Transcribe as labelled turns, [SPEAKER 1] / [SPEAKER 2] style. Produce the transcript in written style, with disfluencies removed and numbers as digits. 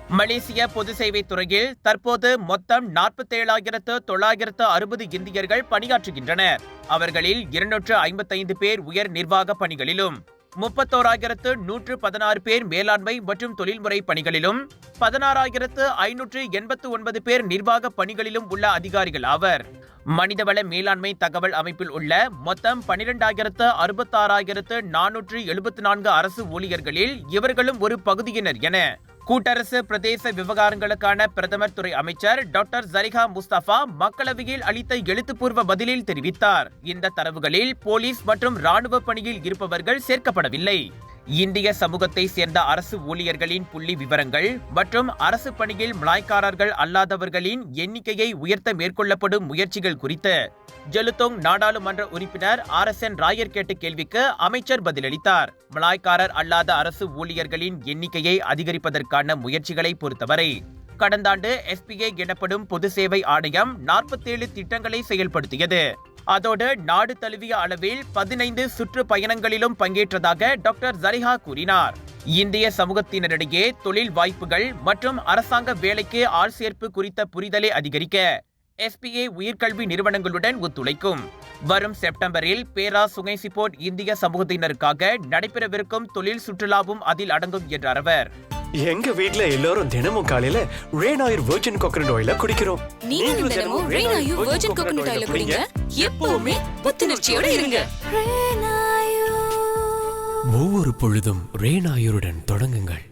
[SPEAKER 1] மலேசிய பொது சேவை துறையில் தற்போது மொத்தம் 47,960 இந்தியர்கள் பணியாற்றுகின்றனர். அவர்களில் 255 பேர் உயர் நிர்வாக பணிகளிலும், 31,116 பேர் மேலாண்மை மற்றும் தொழில்முறை பணிகளிலும், 16,589 பேர் நிர்வாக பணிகளிலும் உள்ள அதிகாரிகள் ஆவர். மனிதவள மேலாண்மை தகவல் அமைப்பில் உள்ள மொத்தம் 12,66,474 அரசு ஊழியர்களில் இவர்களும் ஒரு பகுதியினர் என கூட்டரசு பிரதேச விவகாரங்களுக்கான பிரதமர் துறை அமைச்சர் டாக்டர் ஜரிகா முஸ்தபா மக்களவையில் அளித்த எழுத்துப்பூர்வ பதிலில் தெரிவித்தார். இந்த தரவுகளில் போலீஸ் மற்றும் ராணுவ பணியில் இருப்பவர்கள் சேர்க்கப்படவில்லை. இந்திய சமூகத்தை சேர்ந்த அரசு ஊழியர்களின் புள்ளி விவரங்கள் மற்றும் அரசு பணியில் மலாய்க்காரர்கள் அல்லாதவர்களின் எண்ணிக்கையை உயர்த்த மேற்கொள்ளப்படும் முயற்சிகள் குறித்து ஜெலுத்தோங் நாடாளுமன்ற உறுப்பினர் RSN ராயர் கேட்ட கேள்விக்கு அமைச்சர் பதிலளித்தார். மலாய்க்காரர் அல்லாத அரசு ஊழியர்களின் எண்ணிக்கையை அதிகரிப்பதற்கான முயற்சிகளை பொறுத்தவரை கடந்த ஆண்டு SPA எனப்படும் பொது சேவை ஆணையம் 47 திட்டங்களை செயல்படுத்தியது. அதோடு நாடு தழுவிய அளவில் 15 சுற்றுப்பயணங்களிலும் பங்கேற்றதாக டாக்டர் ஜரிஹா கூறினார். இந்திய சமூகத்தினரிடையே தொழில் வாய்ப்புகள் மற்றும் அரசாங்க வேலைக்கு ஆள் சேர்ப்பு குறித்த புரிதலை அதிகரிக்க SPA உயர்கல்வி நிறுவனங்களுடன் ஒத்துழைக்கும். வரும் செப்டம்பரில் பேரா சுங்கைசிப்போர்ட் இந்திய சமூகத்தினருக்காக நடைபெறவிருக்கும் தொழில் சுற்றுலாவும் அதில் அடங்கும் என்றார் அவர்.
[SPEAKER 2] எங்க வீட்ல எல்லாரும் தினமும் காலையில ரெய்னாயூர் வெர்ஜின் கோகனட் ஆயில குடிக்கிறோம்.
[SPEAKER 3] நீங்களும் தினமும் ரெய்னாயூர் வெர்ஜின் கோகனட் ஆயில குடிங்க. எப்பவுமே புத்துணர்ச்சியோட இருங்க.
[SPEAKER 4] ஒவ்வொரு பொழுதும் ரெய்னாயூருடன் தொடங்குங்கள்.